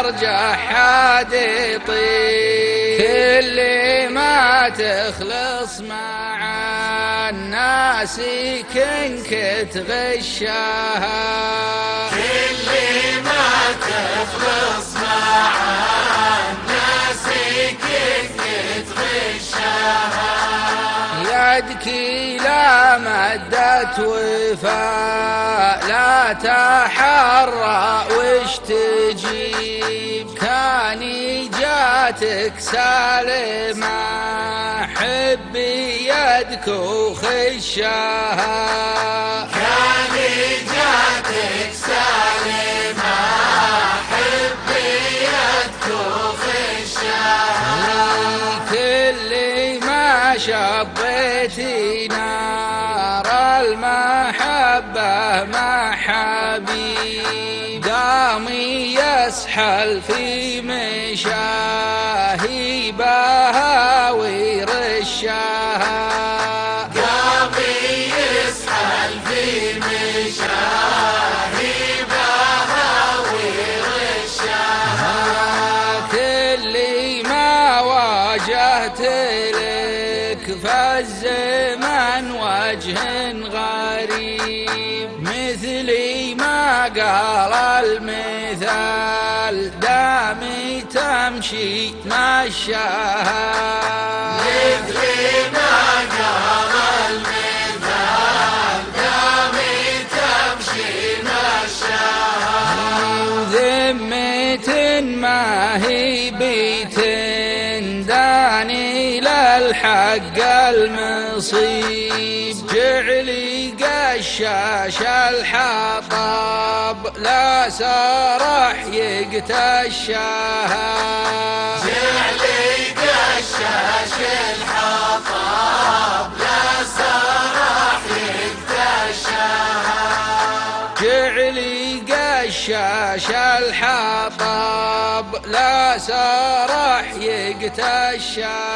أرجح حاد يطيب، كل ما تخلص مع الناس كنك تغشاها، كل ما تخلص مع الناس كنك تغشاها، يدك لا مدت وفاء لا تحرى وش تجيب، كاني جاتك سالمة حبي يدك وخشاها، كاني جاتك سالمة حبي يدك وخشاها، كل ما شبيتي نار المحبة مع حبيب، قامي يسحل في مشاهي بهاوي رشاها، قامي يسحل في مشاهي بهاوي رشاها، كل ما واجهت لك فالزمن وجه غريب، مثلي ما قال المثال دامي تمشي مشاها، مثلي ما قال المثال دامي تمشي مشاها، ذمة ما هي بيت داني للحق المصيب، جعلي قشاش الحطب لا سرح يقتشاها، جعلي قشاش الحطب لا سرح يقتشاها، جعلي قشاش الحطب لا سرح يقتشاها.